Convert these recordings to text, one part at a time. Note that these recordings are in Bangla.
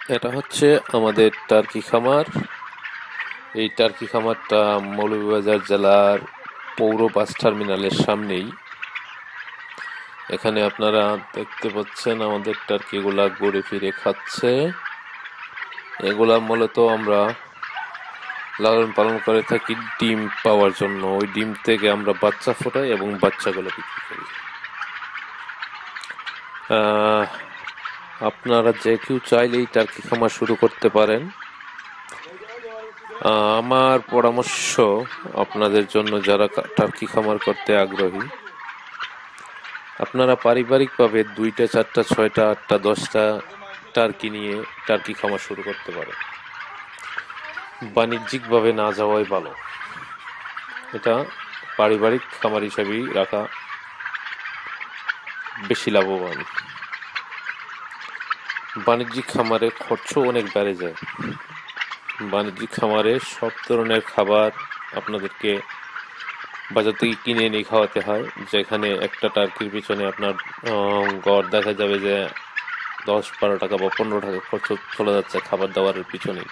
এটা হচ্ছে আমাদের টার্কি খামার। এই টার্কি খামারটা মৌলভীবাজার জেলার পৌর বাস টার্মিনালের সামনেই। এখানে আপনারা দেখতে পাচ্ছেন আমাদের টার্কিগুলা ঘুরে ফিরে খাচ্ছে। এগুলা মূলত আমরা লালন পালন করে থাকি ডিম পাওয়ার জন্য। ওই ডিম থেকে আমরা বাচ্চা ফোটাই এবং বাচ্চাগুলো বিক্রি করি। আপনারা যে কেউ চাইলেই টার্কি খামার শুরু করতে পারেন। আমার পরামর্শ আপনাদের জন্য যারা টার্কি খামার করতে আগ্রহী, আপনারা পারিবারিকভাবে 2টা 4টা 6টা 8টা 10টা টার্কি নিয়ে টার্কি খামার শুরু করতে পারেন। বাণিজ্যিকভাবে না যাওয়াই ভালো। এটা পারিবারিক খামার হিসাবেই রাখা বেশি লাভবান। বাণিজ্যিক খামারে খরচও অনেক বেড়ে যায়। বাণিজ্যিক খামারে সব ধরনের খাবার আপনাদেরকে বাজার থেকে কিনে এনে খাওয়াতে হয়, যেখানে একটা টার্কির পিছনে আপনার গড় দেখা যাবে যে 10-12 টাকা বা 15 টাকা খরচ চলে যাচ্ছে খাবার দাবারের পিছনেই।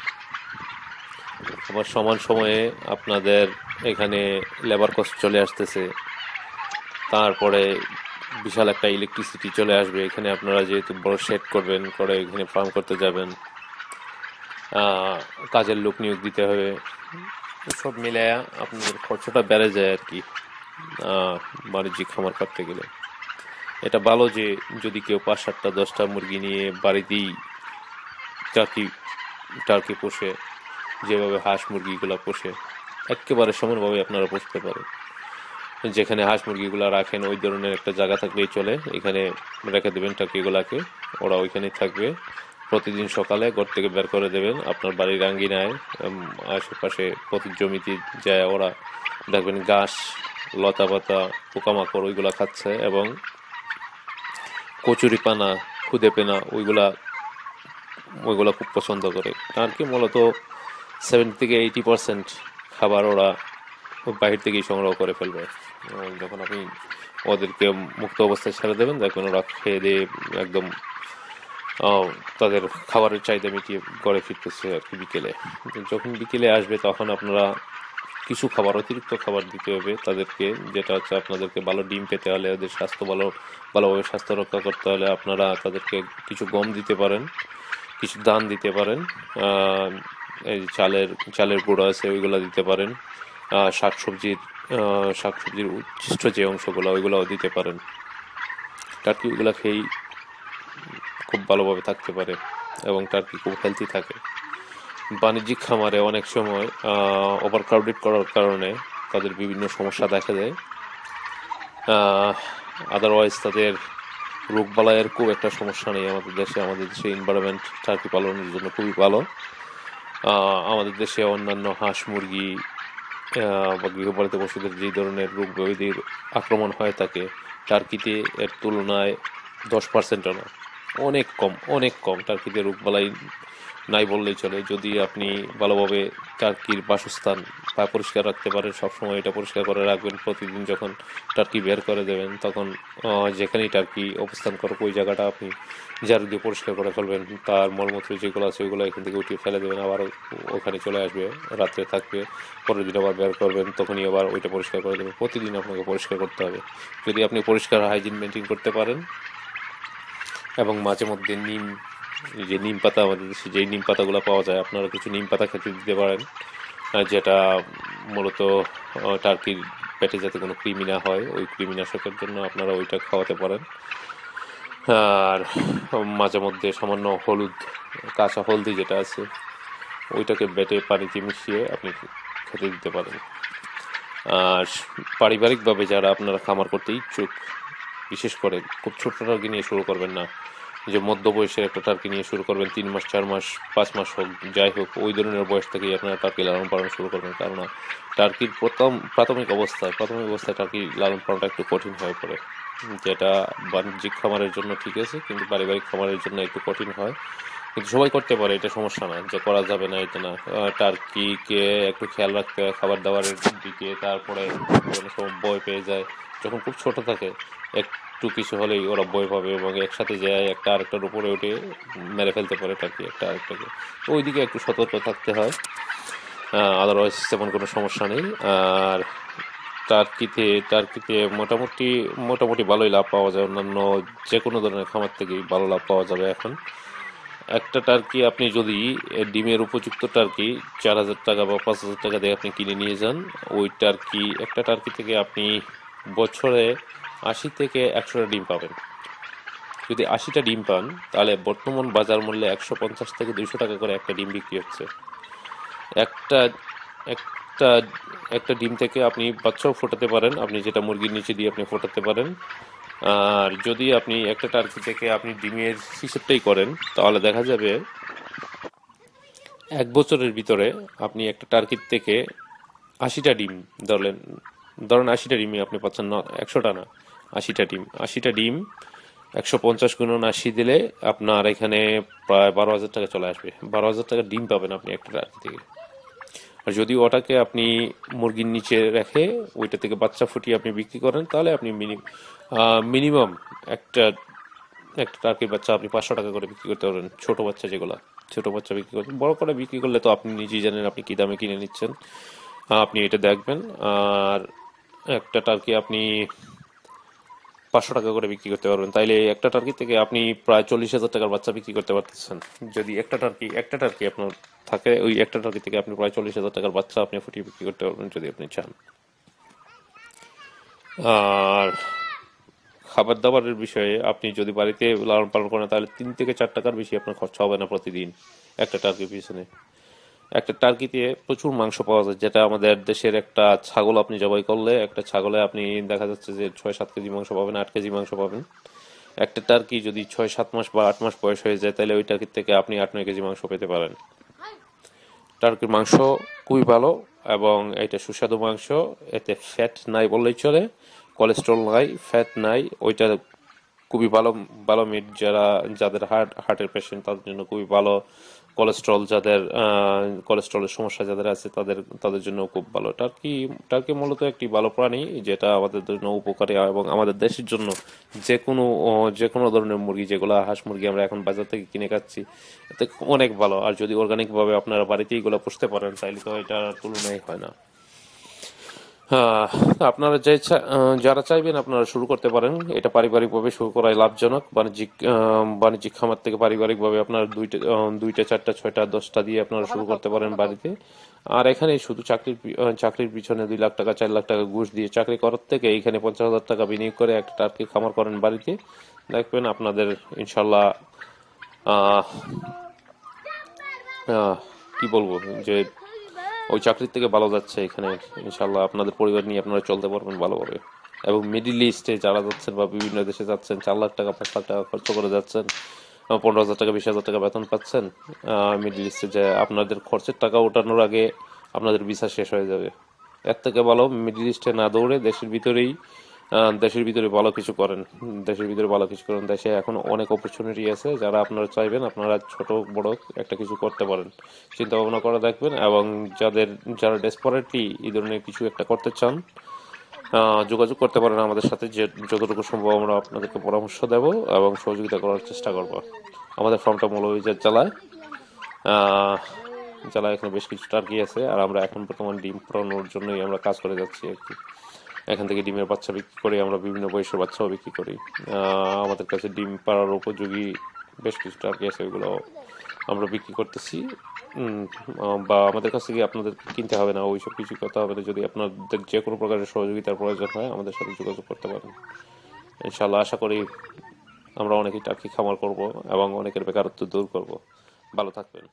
আবার সমান সময়ে আপনাদের এখানে লেবার কস্ট চলে আসতেছে, তারপরে বিশাল একটা ইলেকট্রিসিটি চলে আসবে। এখানে আপনারা যেহেতু বড় শেড করবেন, করে এখানে ফার্ম করতে যাবেন, কাজের লোক নিয়োগ দিতে হবে, সব মিলে আপনাদের খরচটা বেড়ে যায় আর কি বাণিজ্যিক খামার করতে গেলে। এটা ভালো যে যদি কেউ 5-7টা 10টা মুরগি নিয়ে বাড়িতেই টার্কি টার্কি পোষে, যেভাবে হাঁস মুরগিগুলা পোষে একেবারে সমানভাবে আপনারা পুষতে পারেন। যেখানে হাঁস মুরগিগুলা রাখেন ওই ধরনের একটা জায়গা থাকলেই চলে, এখানে রেখে দেবেন টার্কিগুলাকে, ওরা ওইখানেই থাকবে। প্রতিদিন সকালে ঘর থেকে বের করে দেবেন আপনার বাড়ির আঙ্গিনায়, আশেপাশে প্রতি জমিতে যায় ওরা দেখবেন ঘাস, লতা পাতা, পোকামাকড় ওইগুলা খাচ্ছে, এবং কচুরি পানা, খুদে পেনা ওইগুলা খুব পছন্দ করে। আর কি মূলত 70-80% খাবার ওরা বাহির থেকেই সংগ্রহ করে ফেলবে। যখন আপনি ওদেরকে মুক্ত অবস্থায় ছেড়ে দেবেন, দেখবেন ওরা খেয়ে দিয়ে একদম তাদের খাবারের চাহিদা মিটিয়ে ঘরে ফিরতেছে আর কি বিকেলে। যখন বিকেলে আসবে তখন আপনারা কিছু খাবার, অতিরিক্ত খাবার দিতে হবে তাদেরকে, যেটা হচ্ছে আপনাদেরকে ভালো ডিম পেতে হলে, ওদের স্বাস্থ্য ভালোভাবে স্বাস্থ্য রক্ষা করতে হলে আপনারা তাদেরকে কিছু গম দিতে পারেন, কিছু ধান দিতে পারেন, এই চালের গুঁড়ো আছে ওইগুলো দিতে পারেন, শাকসবজির উচ্ছিষ্ট যে অংশগুলো ওইগুলোও দিতে পারেন। টার্কি ওইগুলো খেয়েই খুব ভালোভাবে থাকতে পারে এবং টার্কি খুব হেলদি থাকে। বাণিজ্যিক খামারে অনেক সময় ওভারক্রাউডেড করার কারণে তাদের বিভিন্ন সমস্যা দেখা দেয়। আদারওয়াইজ তাদের রোগবালাইয়ের খুব একটা সমস্যা নেই আমাদের দেশে। এনভায়রনমেন্ট টার্কি পালনের জন্য খুবই ভালো। আমাদের দেশে অন্যান্য হাঁস মুরগি বা গৃহপালিত পশুদের যে ধরনের রোগ ব্যাধির আক্রমণ হয়ে থাকে, টার্কিতে এর তুলনায় 10%ও না, অনেক কম টার্কিতে রোগবালাই নাই বললেই চলে। যদি আপনি ভালোভাবে টার্কির বাসস্থান পরিষ্কার রাখতে পারেন, সবসময় এটা পরিষ্কার করে রাখবেন, প্রতিদিন যখন টার্কি বের করে দেবেন তখন যেখানেই টার্কি অবস্থান করুক ওই জায়গাটা আপনি ঝাড়ু দিয়ে পরিষ্কার করে ফেলবেন। তার মলমূত্র যেগুলো আছে ওইগুলো এখান থেকে উঠিয়ে ফেলে দেবেন, আবার ওখানে চলে আসবে, রাত্রে থাকবে, পরের দিন আবার বের করবেন, তখনই আবার ওইটা পরিষ্কার করে দেবেন। প্রতিদিন আপনাকে পরিষ্কার করতে হবে। যদি আপনি পরিষ্কার হাইজিন মেনটেন করতে পারেন এবং মাঝে মধ্যে নিম পাতা, আমাদের দেশে যেই নিম পাতাগুলো পাওয়া যায়, আপনারা কিছু নিম পাতা খেতে দিতে পারেন, যেটা মূলত টার্কির পেটে যাতে কোনো কৃমি না হয় ওই কৃমিনাশকের জন্য আপনারা ওইটা খাওয়াতে পারেন। আর মাঝে মধ্যে সামান্য কাঁচা হলদি যেটা আছে ওইটাকে বেটে পানিতে মিশিয়ে আপনি খেতে দিতে পারেন। আর পারিবারিকভাবে যারা আপনারা খামার করতে ইচ্ছুক, বিশেষ করে খুব ছোট টার্কি নিয়ে শুরু করবেন না, যে মধ্য বয়সের একটা টার্কি নিয়ে শুরু করবেন, 3 মাস 4 মাস 5 মাস হোক, যাই হোক ওই ধরনের বয়স থেকেই আপনারা টার্কি লালন পালন শুরু করবেন। কারণ টার্কির প্রাথমিক অবস্থায় টার্কি লালন পালনটা একটু কঠিন হয়ে পড়ে, যেটা বাণিজ্যিক খামারের জন্য ঠিক আছে, কিন্তু পারিবারিক খামারের জন্য একটু কঠিন হয়। কিন্তু সবাই করতে পারে, এটা সমস্যা না যে করা যাবে না এটা না। টার্কিকে একটু খেয়াল রাখতে হয় খাবার দাবারের দিকে, তারপরে কোনো সময় ভয় পেয়ে যায় যখন খুব ছোট থাকে। একটু কিছু হলেই ওরা ভয় পাবে এবং একসাথে যায় একটা আরেকটার উপরে উঠে মেরে ফেলতে পারে টার্কি একটা আরেকটাকে। তো ওইদিকে একটু সতর্ক থাকতে হয়, আদারওয়াইজ তেমন কোনো সমস্যা নেই। আর টার্কিতে মোটামুটি মোটামুটি ভালোই লাভ পাওয়া যায়, অন্যান্য যে কোনো ধরনের খামার থেকেই ভালো লাভ পাওয়া যাবে এখন। একটা টার্কি আপনি যদি ডিমের উপযুক্ত টার্কি 4,000 টাকা বা 5,000 টাকা দিয়ে আপনি কিনে নিয়ে যান, ওই টার্কি একটা টার্কি থেকে আপনি বছরে 80 থেকে 100টা ডিম পাবেন। যদি 80টা ডিম পান তাহলে বর্তমান বাজার মূল্যে 150 থেকে 200 টাকা করে একটা ডিম বিক্রি হচ্ছে। একটা একটা একটা ডিম থেকে আপনি বাচ্চাও ফোটাতে পারেন, আপনি যেটা মুরগির নিচে দিয়ে আপনি ফোটাতে পারেন। আর যদি আপনি একটা টার্কি থেকে আপনি ডিমের হিসেবটাই করেন তাহলে দেখা যাবে 1 বছরের ভিতরে আপনি একটা টার্কির থেকে 80টা ডিম ধরেন 80টা ডিমই আপনি পাচ্ছেন, না 100টা না, 80টা ডিম 150 গুণন 80 দিলে আপনার এখানে প্রায় 12,000 টাকা চলে আসবে। 12,000 টাকা ডিম পাবেন আপনি একটা টার্কি থেকে। আর যদি ওটাকে আপনি মুরগির নিচে রেখে ওইটা থেকে বাচ্চা ফুটিয়ে আপনি বিক্রি করেন তাহলে আপনি মিনিমাম একটা একটা টার্কির বাচ্চা আপনি 500 টাকা করে বিক্রি করতে পারবেন। ছোট বাচ্চা বিক্রি করবেন, বড় করে বিক্রি করলে তো আপনি নিজেই জানেন আপনি কি দামে কিনে নিচ্ছেন, আপনি এটা দেখবেন। আর একটা টার্কি আপনি 500 টাকা করে বিক্রি করতে পারবেন, তাইলে একটা টার্কি থেকে আপনি প্রায় 40,000 টাকার বাচ্চা বিক্রি করতে পারতেছেন। যদি একটা টার্কি আপনার থাকে, ওই একটা টার্কি থেকে আপনি প্রায় 40,000 টাকার বাচ্চা আপনি ফুটিয়ে বিক্রি করতে পারবেন যদি আপনি চান। আর খাবার দাবারের বিষয়ে আপনি যদি বাড়িতে লালন পালন করেন তাহলে 3 থেকে 4 টাকার বেশি আপনার খরচা হবে না প্রতিদিন একটা টার্কির পিছনে। একটা টার্কিতে প্রচুর মাংস পাওয়া যায়, যেটা আমাদের দেশের একটা ছাগল আপনি জবাই করলে একটা ছাগলে আপনি দেখা যাচ্ছে যে 6-7 কেজি মাংস পাবেন, 8 কেজি মাংস পাবেন। একটা টার্কি যদি 6-7 মাস বা 8 মাস বয়স হয়ে যায় তাহলে ওই টার্কির থেকে আপনি 8-9 কেজি মাংস পেতে পারেন। টার্কির মাংস খুবই ভালো এবং এটা সুস্বাদু মাংস, এতে ফ্যাট নাই বললেই চলে, কোলেস্ট্রল নাই, ফ্যাট নাই। ওইটা খুবই ভালো ভালো মিট, যাদের হার্টের পেশেন্ট তাদের জন্য খুবই ভালো। কোলেস্ট্রলের সমস্যা যাদের আছে তাদের জন্য খুব ভালো। টার্কি মূলত একটি ভালো প্রাণী যেটা আমাদের জন্য উপকারী এবং আমাদের দেশের জন্য যে কোনো ধরনের মুরগি, যেগুলো হাঁস মুরগি আমরা এখন বাজার থেকে কিনে খাচ্ছি, এতে অনেক ভালো। আর যদি অর্গানিক ভাবে আপনারা বাড়িতে এগুলো পুষতে পারেন তাহলে তো এটা তুলনাই হয় না। আপনারা যারা চাইবেন আপনারা শুরু করতে পারেন, এটা পারিবারিকভাবে শুরু করাই লাভজনক। বাণিজ্যিক খামার থেকে পারিবারিকভাবে আপনারা দুইটা 4টা 6টা 10টা দিয়ে আপনারা শুরু করতে পারেন বাড়িতে। আর এখানে শুধু চাকরির পিছনে 2 লাখ টাকা 4 লাখ টাকা ঘুষ দিয়ে চাকরি করার থেকে এইখানে 50,000 টাকা বিনিয়োগ করে একটা টার্কি খামার করেন বাড়িতে, দেখবেন আপনাদের ইনশাল্লাহ কি বলবো যে ওই চাকরির থেকে ভালো যাচ্ছে এখানে। ইনশাল্লাহ আপনাদের পরিবার নিয়ে আপনারা চলতে পারবেন ভালোভাবে। এবং মিডিল ইস্টে যারা যাচ্ছেন বা বিভিন্ন দেশে যাচ্ছেন, 4 লাখ টাকা 5 লাখ টাকা খরচ করে যাচ্ছেন, 15,000 টাকা 20,000 টাকা বেতন পাচ্ছেন, মিডিল ইস্টে যে আপনাদের খরচের টাকা ওঠানোর আগে আপনাদের ভিসা শেষ হয়ে যাবে। এর থেকে ভালো মিডিল ইস্টে না দৌড়ে দেশের ভিতরে ভালো কিছু করেন। দেশে এখন অনেক অপরচুনিটি আছে, যারা আপনারা চাইবেন আপনারা ছোট বড় একটা কিছু করতে পারেন, চিন্তা ভাবনা করে দেখবেন। এবং যারা ডেসপারেটলি এই ধরনের কিছু একটা করতে চান, যোগাযোগ করতে পারেন আমাদের সাথে, যে যতটুকু সম্ভব আমরা আপনাদেরকে পরামর্শ দেব এবং সহযোগিতা করার চেষ্টা করব। আমাদের ফার্মটা মৌলভীবাজার জেলায় এখানে বেশ কিছু টার্কি আছে, আর আমরা এখন বর্তমান ডিম ফোটানোর জন্যই আমরা কাজ করে যাচ্ছি আর কি। এখান থেকে ডিমের বাচ্চা বিক্রি করি, আমরা বিভিন্ন বয়সের বাচ্চাও বিক্রি করি। আমাদের কাছে ডিম পাড়ার উপযোগী বেশ কিছু টার্কি আছে, ওইগুলো আমরা বিক্রি করতেছি। বা আমাদের কাছ থেকে আপনাদের কিনতে হবে না, ওইসব কিছু করতে হবে না। যদি আপনাদের যে কোনো প্রকারের সহযোগিতার প্রয়োজন হয় আমাদের সাথে যোগাযোগ করতে পারেন। ইনশাল্লাহ আশা করি আমরা অনেকেই টার্কি খামার করব এবং অনেকের বেকারত্ব দূর করব। ভালো থাকবেন।